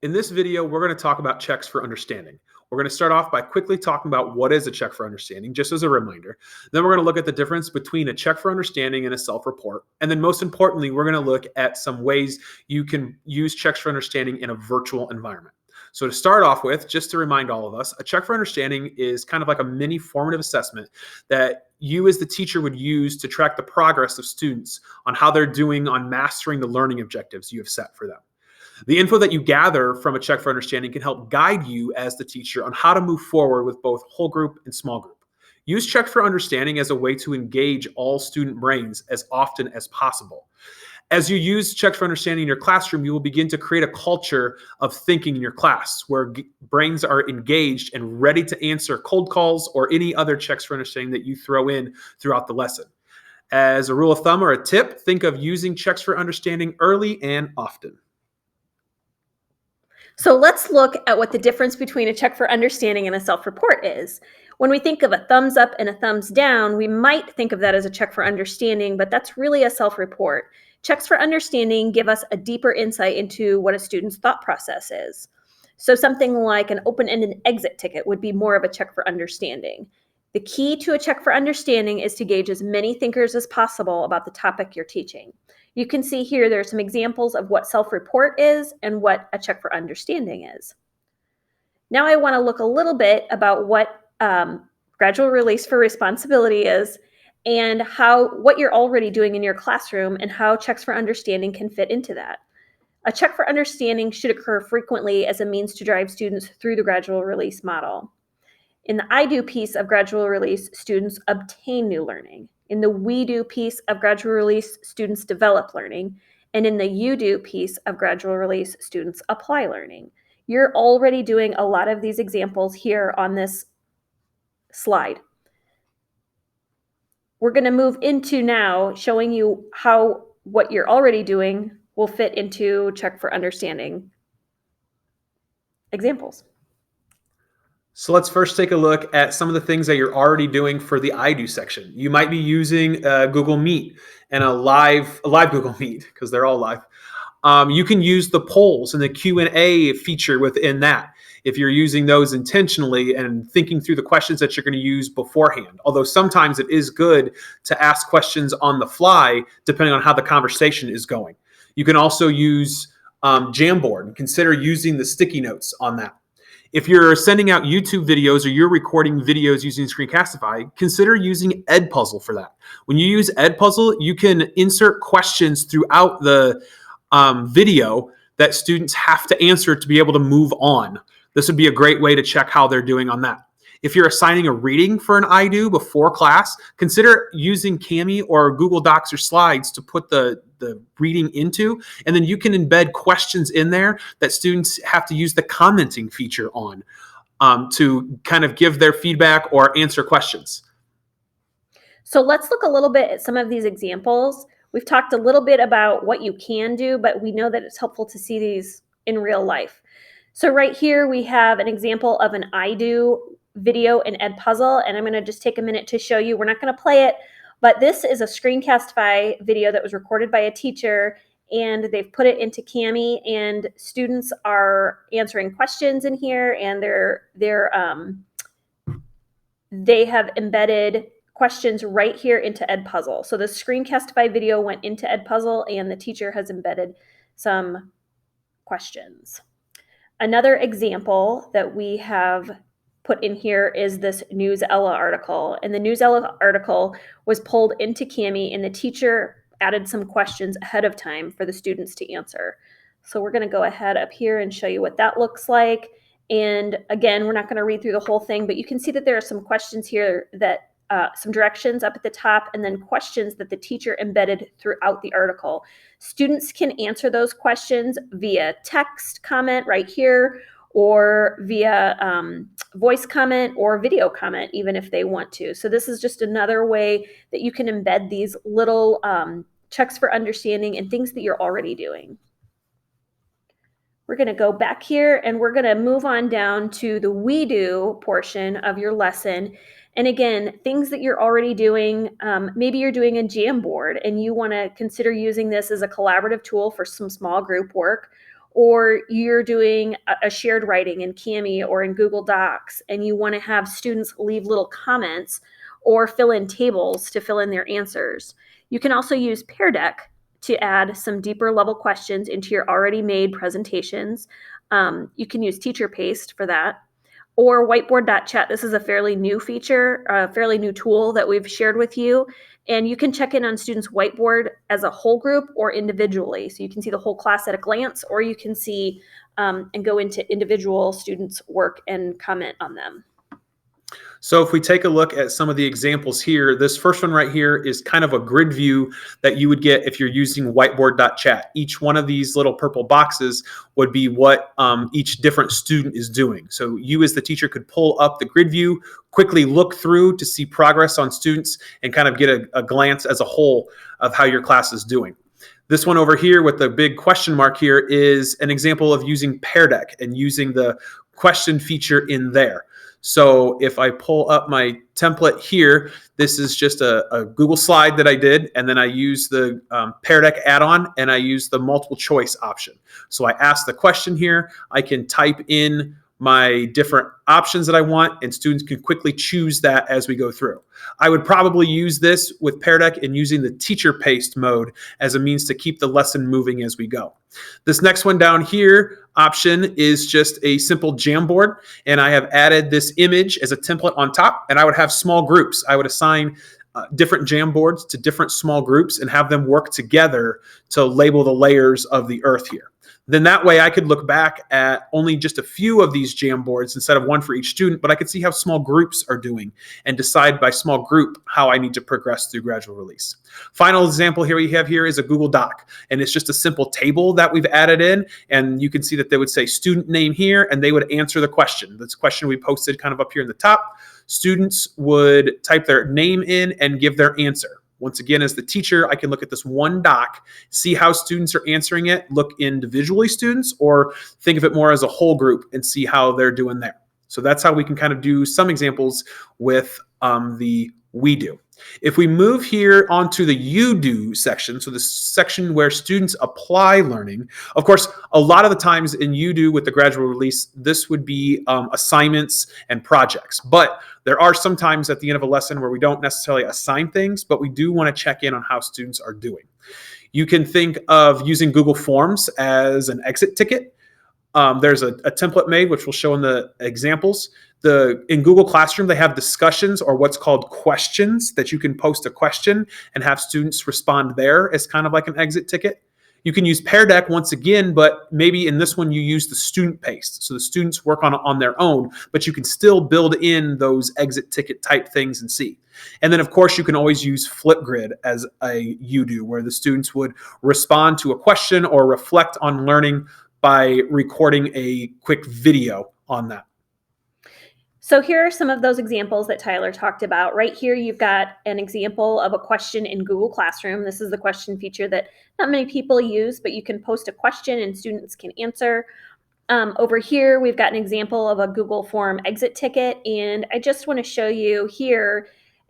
In this video, we're going to talk about checks for understanding. We're going to start off by quickly talking about what is a check for understanding, just as a reminder. Then we're going to look at the difference between a check for understanding and a self-report. And then most importantly, we're going to look at some ways you can use checks for understanding in a virtual environment. So to start off with, just to remind all of us, a check for understanding is kind of like a mini formative assessment that you as the teacher would use to track the progress of students on how they're doing on mastering the learning objectives you have set for them. The info that you gather from a check for understanding can help guide you as the teacher on how to move forward with both whole group and small group. Use check for understanding as a way to engage all student brains as often as possible. As you use checks for understanding in your classroom, you will begin to create a culture of thinking in your class where brains are engaged and ready to answer cold calls or any other checks for understanding that you throw in throughout the lesson. As a rule of thumb or a tip, think of using checks for understanding early and often. So let's look at what the difference between a check for understanding and a self-report is. When we think of a thumbs up and a thumbs down, we might think of that as a check for understanding, but that's really a self-report. Checks for understanding give us a deeper insight into what a student's thought process is. So something like an open-ended exit ticket would be more of a check for understanding. The key to a check for understanding is to gauge as many thinkers as possible about the topic you're teaching. You can see here there are some examples of what self-report is and what a check for understanding is. Now I want to look a little bit about what gradual release for responsibility is and what you're already doing in your classroom and how checks for understanding can fit into that. A check for understanding should occur frequently as a means to drive students through the gradual release model. In the I do piece of gradual release, students obtain new learning. In the we do piece of gradual release, students develop learning. And in the you do piece of gradual release, students apply learning. You're already doing a lot of these examples here on this slide. We're going to move into now showing you how what you're already doing will fit into check for understanding examples. So let's first take a look at some of the things that you're already doing for the I do section. You might be using Google Meet and a live Google Meet because they're all live. You can use the polls and the Q&A feature within that if you're using those intentionally and thinking through the questions that you're going to use beforehand. Although sometimes it is good to ask questions on the fly depending on how the conversation is going. You can also use Jamboard and consider using the sticky notes on that. If you're sending out YouTube videos or you're recording videos using Screencastify, consider using Edpuzzle for that. When you use Edpuzzle, you can insert questions throughout the video that students have to answer to be able to move on. This would be a great way to check how they're doing on that. If you're assigning a reading for an I do before class, consider using Kami or Google Docs or Slides to put the reading into, and then you can embed questions in there that students have to use the commenting feature on to kind of give their feedback or answer questions. So let's look a little bit at some of these examples. We've talked a little bit about what you can do, but we know that it's helpful to see these in real life. So right here we have an example of an I do video in Edpuzzle, and I'm going to just take a minute to show you. We're not going to play it, but this is a Screencastify video that was recorded by a teacher, and they've put it into Kami, and students are answering questions in here, and they have embedded questions right here into Edpuzzle. So the Screencastify video went into Edpuzzle, and the teacher has embedded some questions. Another example that we have put in here is this Newsella article. And the Newsella article was pulled into Kami, and the teacher added some questions ahead of time for the students to answer. So we're going to go ahead up here and show you what that looks like. And again, we're not going to read through the whole thing, but you can see that there are some questions here that some directions up at the top, and then questions that the teacher embedded throughout the article. Students can answer those questions via text comment right here, or via voice comment or video comment, even if they want to. So this is just another way that you can embed these little checks for understanding and things that you're already doing. We're going to go back here, and we're going to move on down to the we do portion of your lesson. And again, things that you're already doing, maybe you're doing a Jamboard and you want to consider using this as a collaborative tool for some small group work, or you're doing a shared writing in Kami or in Google Docs, and you want to have students leave little comments or fill in tables to fill in their answers. You can also use Pear Deck to add some deeper level questions into your already made presentations. You can use Teacher Paste for that. Or whiteboard.chat. This is a fairly new feature, a fairly new tool that we've shared with you. And you can check in on students' whiteboard as a whole group or individually. So you can see the whole class at a glance, or you can see and go into individual students' work and comment on them. So if we take a look at some of the examples here, this first one right here is kind of a grid view that you would get if you're using whiteboard.chat. Each one of these little purple boxes would be what each different student is doing. So you as the teacher could pull up the grid view, quickly look through to see progress on students, and kind of get a glance as a whole of how your class is doing. This one over here with the big question mark here is an example of using Pear Deck and using the question feature in there. So if I pull up my template here, this is just a Google slide that I did, and then I use the Pear Deck add-on, and I use the multiple choice option. So I ask the question here, I can type in my different options that I want, and students can quickly choose that as we go through. I would probably use this with Pear Deck and using the Teacher Paste mode as a means to keep the lesson moving as we go. This next one down here option is just a simple Jamboard, and I have added this image as a template on top, and I would have small groups. I would assign different Jamboards to different small groups and have them work together to label the layers of the earth here. Then that way I could look back at only just a few of these Jamboards instead of one for each student, but I could see how small groups are doing and decide by small group how I need to progress through gradual release. Final example here we have here is a Google Doc, and it's just a simple table that we've added in, and you can see that they would say student name here, and they would answer the question. This question we posted kind of up here in the top. Students would type their name in and give their answer. Once again, as the teacher, I can look at this one doc, see how students are answering it, look individually students, or think of it more as a whole group and see how they're doing there. So that's how we can kind of do some examples with the Wevideo. If we move here onto the You Do section, so the section where students apply learning, of course, a lot of the times in You Do with the gradual release, this would be assignments and projects. But there are some times at the end of a lesson where we don't necessarily assign things, but we do want to check in on how students are doing. You can think of using Google Forms as an exit ticket. There's a template made, which we'll show in the examples. In Google Classroom, they have discussions or what's called questions that you can post a question and have students respond there as kind of like an exit ticket. You can use Pear Deck once again, but maybe in this one you use the student paste. So the students work on their own, but you can still build in those exit ticket type things and see. And then of course you can always use Flipgrid as a You Do, where the students would respond to a question or reflect on learning by recording a quick video on that. So here are some of those examples that Tyler talked about. Right here, you've got an example of a question in Google Classroom. This is the question feature that not many people use, but you can post a question and students can answer. Over here, we've got an example of a Google Form exit ticket, and I just want to show you here,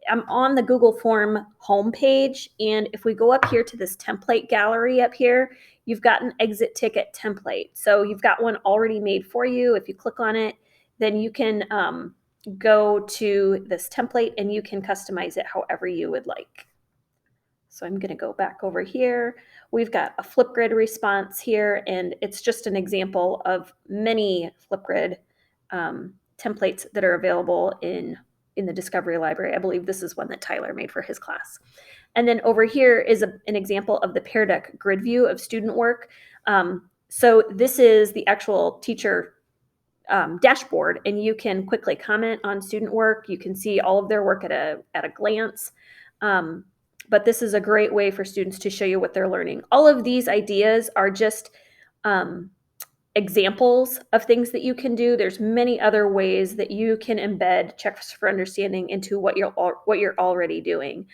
I'm on the Google Form homepage, and if we go up here to this template gallery up here, you've got an exit ticket template. So you've got one already made for you. If you click on it, then you can go to this template and you can customize it however you would like. So I'm going to go back over here. We've got a Flipgrid response here, and it's just an example of many Flipgrid templates that are available in the Discovery Library. I believe this is one that Tyler made for his class. And then over here is an example of the Pear Deck grid view of student work. So this is the actual teacher dashboard, and you can quickly comment on student work. You can see all of their work at a glance. But this is a great way for students to show you what they're learning. All of these ideas are just examples of things that you can do. There's many other ways that you can embed checks for understanding into what you're already doing.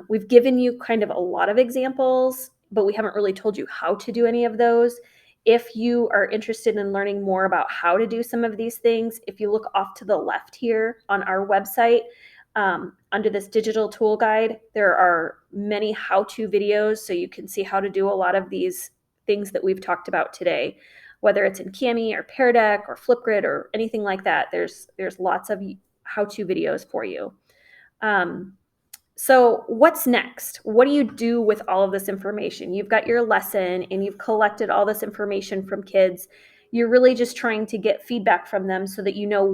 We've given you kind of a lot of examples, but we haven't really told you how to do any of those. If you are interested in learning more about how to do some of these things, if you look off to the left here on our website, under this digital tool guide, there are many how-to videos, so you can see how to do a lot of these things that we've talked about today, whether it's in Kami or Pear Deck or Flipgrid or anything like that. There's lots of how-to videos for you. So what's next? What do you do with all of this information? You've got your lesson and you've collected all this information from kids. You're really just trying to get feedback from them so that you know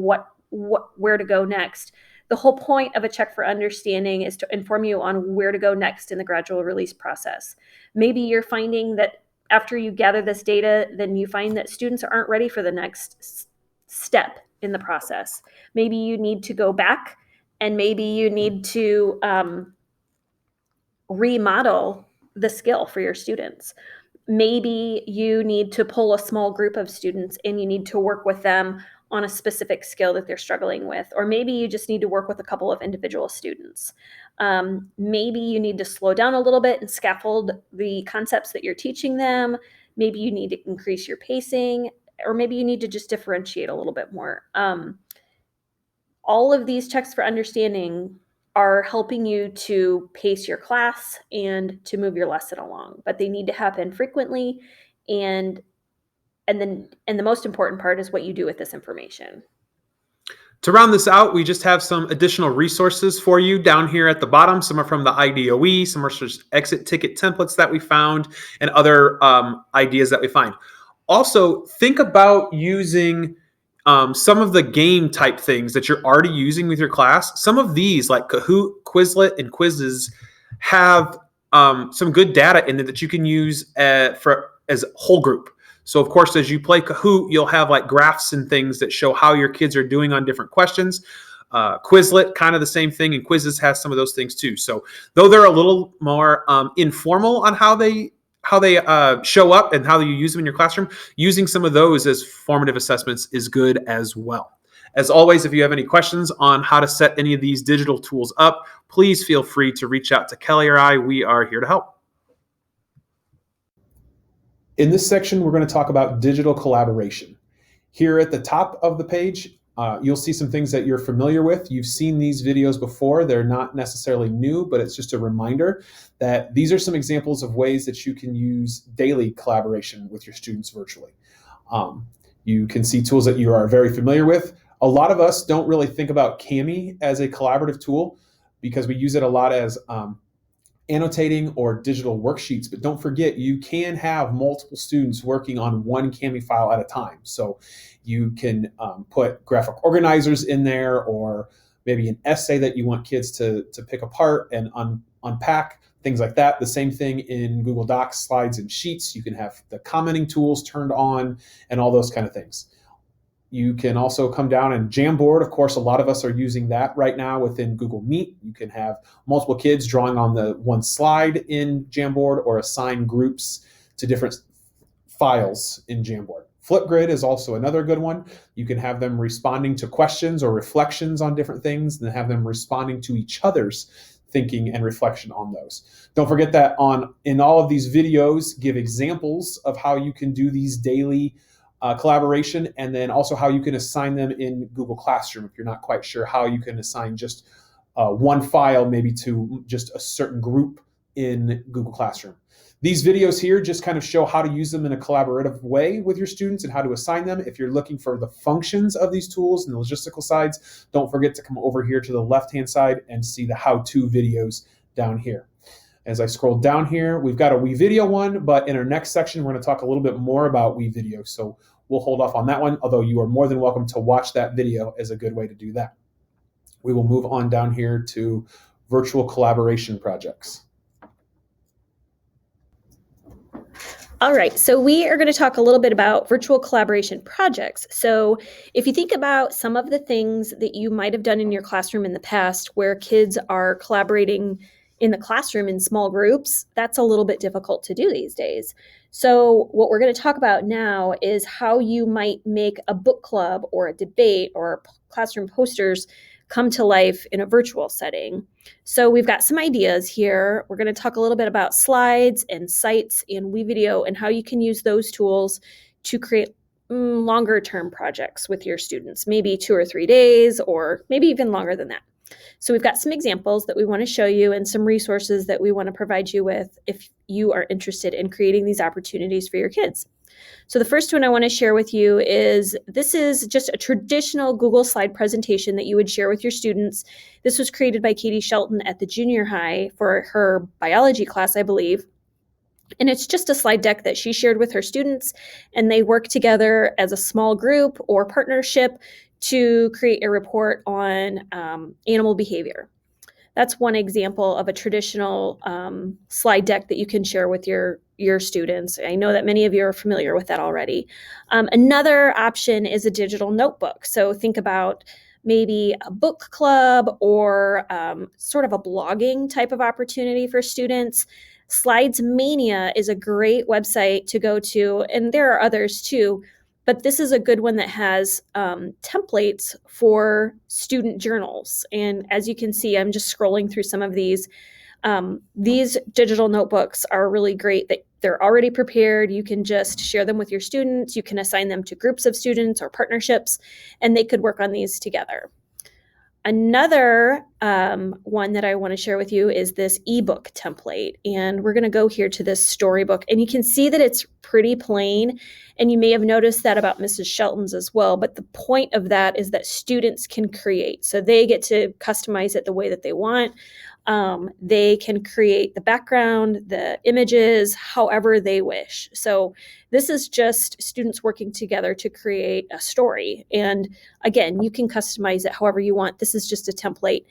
where to go next. The whole point of a check for understanding is to inform you on where to go next in the gradual release process. Maybe you're finding that after you gather this data, then you find that students aren't ready for the next step in the process. Maybe you need to go back and maybe you need to remodel the skill for your students. Maybe you need to pull a small group of students and you need to work with them on a specific skill that they're struggling with. Or maybe you just need to work with a couple of individual students. Maybe you need to slow down a little bit and scaffold the concepts that you're teaching them. Maybe you need to increase your pacing, or maybe you need to just differentiate a little bit more. All of these checks for understanding are helping you to pace your class and to move your lesson along, but they need to happen frequently. And the most important part is what you do with this information. To round this out, we just have some additional resources for you down here at the bottom. Some are from the IDOE, some are just exit ticket templates that we found, and other ideas that we find. Also, think about using some of the game type things that you're already using with your class. Some of these, like Kahoot, Quizlet, and Quizzes, have some good data in it that you can use as whole group. So, of course, as you play Kahoot, you'll have like graphs and things that show how your kids are doing on different questions. Quizlet, kind of the same thing, and Quizzes has some of those things too. So, though they're a little more informal on how they show up and how you use them in your classroom, using some of those as formative assessments is good as well. As always, if you have any questions on how to set any of these digital tools up, please feel free to reach out to Kelly or I. We are here to help. In this section, we're going to talk about digital collaboration. Here at the top of the page, you'll see some things that you're familiar with. You've seen these videos before. They're not necessarily new, but it's just a reminder that these are some examples of ways that you can use daily collaboration with your students virtually. You can see tools that you are very familiar with. A lot of us don't really think about Kami as a collaborative tool because we use it a lot as annotating or digital worksheets, but don't forget you can have multiple students working on one Kami file at a time. So you can put graphic organizers in there, or maybe an essay that you want kids to pick apart and unpack, things like that. The same thing in Google Docs, slides, and sheets. You can have the commenting tools turned on and all those kind of things. You can also come down and Jamboard. Of course, a lot of us are using that right now within Google Meet. You can have multiple kids drawing on the one slide in Jamboard, or assign groups to different files in Jamboard. Flipgrid is also another good one. You can have them responding to questions or reflections on different things, and then have them responding to each other's thinking and reflection on those. Don't forget that in all of these videos, give examples of how you can do these daily collaboration, and then also how you can assign them in Google Classroom if you're not quite sure how you can assign just one file maybe to just a certain group in Google Classroom. These videos here just kind of show how to use them in a collaborative way with your students and how to assign them. If you're looking for the functions of these tools and the logistical sides, don't forget to come over here to the left-hand side and see the how-to videos down here. As I scroll down here, we've got a Wevideo one, but in our next section, we're going to talk a little bit more about Wevideo. So we'll hold off on that one, although you are more than welcome to watch that video as a good way to do that. We will move on down here to virtual collaboration projects. All right, so we are going to talk a little bit about virtual collaboration projects. So if you think about some of the things that you might have done in your classroom in the past where kids are collaborating in the classroom in small groups, that's a little bit difficult to do these days. So what we're going to talk about now is how you might make a book club or a debate or classroom posters come to life in a virtual setting. So we've got some ideas here. We're going to talk a little bit about slides and sites and Wevideo and how you can use those tools to create longer term projects with your students, maybe 2 or 3 days, or maybe even longer than that. So we've got some examples that we want to show you and some resources that we want to provide you with if you are interested in creating these opportunities for your kids. So the first one I want to share with you is this is just a traditional Google slide presentation that you would share with your students. This was created by Katie Shelton at the junior high for her biology class, I believe. And it's just a slide deck that she shared with her students, and they work together as a small group or partnership to create a report on animal behavior. That's one example of a traditional slide deck that you can share with your students. I know that many of you are familiar with that already. Another option is a digital notebook. So think about maybe a book club or sort of a blogging type of opportunity for students. Slides Mania is a great website to go to, and there are others too, but this is a good one that has templates for student journals. And as you can see, I'm just scrolling through some of these. These digital notebooks are really great. They're already prepared. You can just share them with your students. You can assign them to groups of students or partnerships, and they could work on these together. Another one that I want to share with you is this ebook template. And we're going to go here to this storybook. And you can see that it's pretty plain. And you may have noticed that about Mrs. Shelton's as well. But the point of that is that students can create. So they get to customize it the way that they want. They can create the background, the images, however they wish. So this is just students working together to create a story. And again, you can customize it however you want. This is just a template.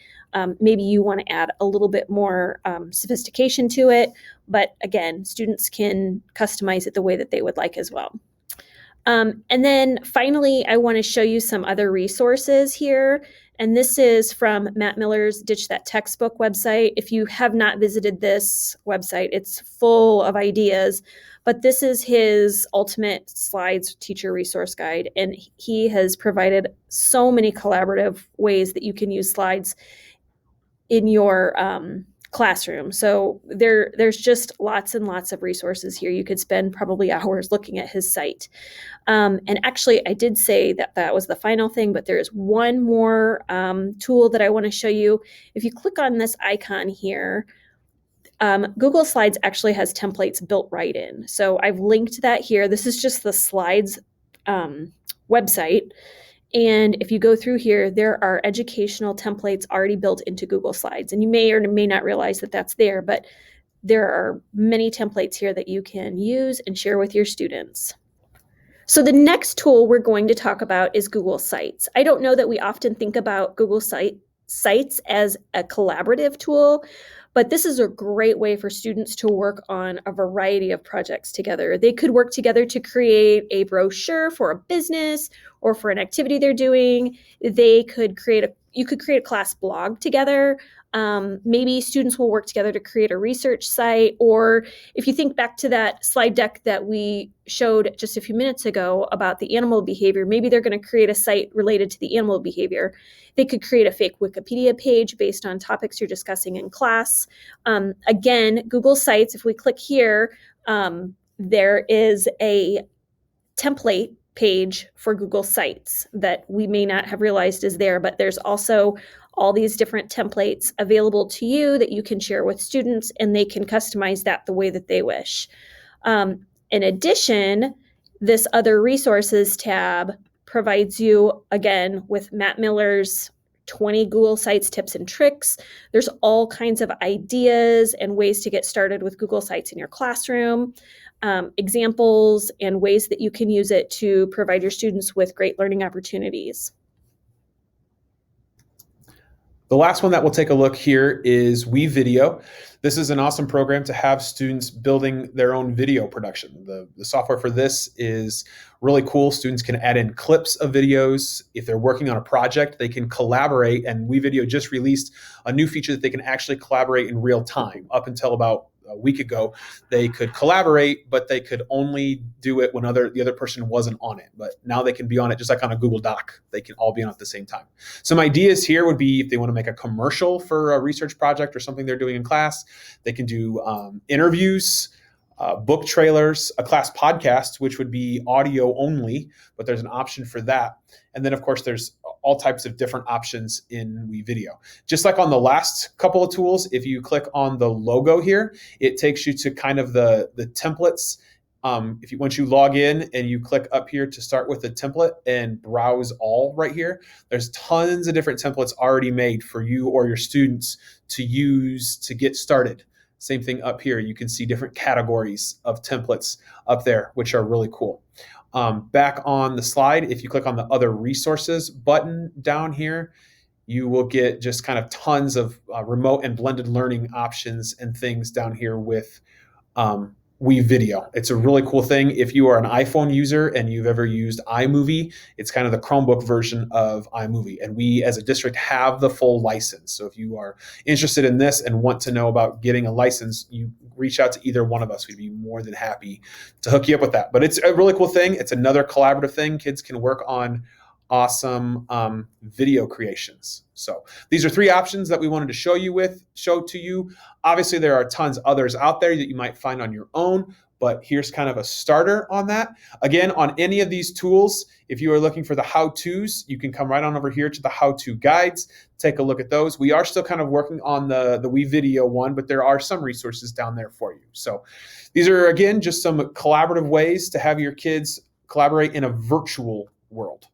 Maybe you want to add a little bit more sophistication to it. But again, students can customize it the way that they would like as well. And then finally, I want to show you some other resources here. And this is from Matt Miller's Ditch That Textbook website. If you have not visited this website, it's full of ideas, but this is his ultimate slides teacher resource guide. And he has provided so many collaborative ways that you can use slides in your classroom. So there's just lots and lots of resources here. You could spend probably hours looking at his site. And actually, I did say that that was the final thing, but there is one more tool that I want to show you. If you click on this icon here, Google Slides actually has templates built right in. So I've linked that here. This is just the Slides website. And if you go through here, there are educational templates already built into Google Slides. And you may or may not realize that that's there, but there are many templates here that you can use and share with your students. So the next tool we're going to talk about is Google Sites. I don't know that we often think about Google Sites as a collaborative tool, but this is a great way for students to work on a variety of projects together. They could work together to create a brochure for a business or for an activity they're doing. You could create a class blog together. Maybe students will work together to create a research site, or if you think back to that slide deck that we showed just a few minutes ago about the animal behavior, maybe they're going to create a site related to the animal behavior. They could create a fake Wikipedia page based on topics you're discussing in class. Again, Google Sites, if we click here, there is a template page for Google Sites that we may not have realized is there, but there's also all these different templates available to you that you can share with students, and they can customize that the way that they wish. In addition, this other resources tab provides you, again, with Matt Miller's 20 Google Sites tips and tricks. There's all kinds of ideas and ways to get started with Google Sites in your classroom, examples and ways that you can use it to provide your students with great learning opportunities. The last one that we'll take a look here is Wevideo. This is an awesome program to have students building their own video production. The software for this is really cool. Students can add in clips of videos. If they're working on a project, they can collaborate, and Wevideo just released a new feature that they can actually collaborate in real time. Up until about a week ago, they could collaborate, but they could only do it when the other person wasn't on it. But now they can be on it just like on a Google Doc. They can all be on it at the same time. Some ideas here would be if they want to make a commercial for a research project or something they're doing in class, they can do interviews. book trailers, a class podcast, which would be audio only, but there's an option for that. And then, of course, there's all types of different options in Wevideo. Just like on the last couple of tools, if you click on the logo here, it takes you to kind of the templates. Once you log in and you click up here to start with the template and browse all right here, there's tons of different templates already made for you or your students to use to get started. Same thing up here. You can see different categories of templates up there, which are really cool. Back on the slide, if you click on the other resources button down here, you will get just kind of tons of remote and blended learning options and things down here with Wevideo. It's a really cool thing. If you are an iPhone user and you've ever used iMovie, it's kind of the Chromebook version of iMovie. And we as a district have the full license. So if you are interested in this and want to know about getting a license, you reach out to either one of us. We'd be more than happy to hook you up with that. But it's a really cool thing. It's another collaborative thing. Kids can work on awesome video creations. So these are 3 options that we wanted to show to you. Obviously, there are tons others out there that you might find on your own, but here's kind of a starter on that. Again, on any of these tools, if you are looking for the how-tos, you can come right on over here to the how-to guides, take a look at those. We are still kind of working on the Wevideo one, but there are some resources down there for you. So these are, again, just some collaborative ways to have your kids collaborate in a virtual world.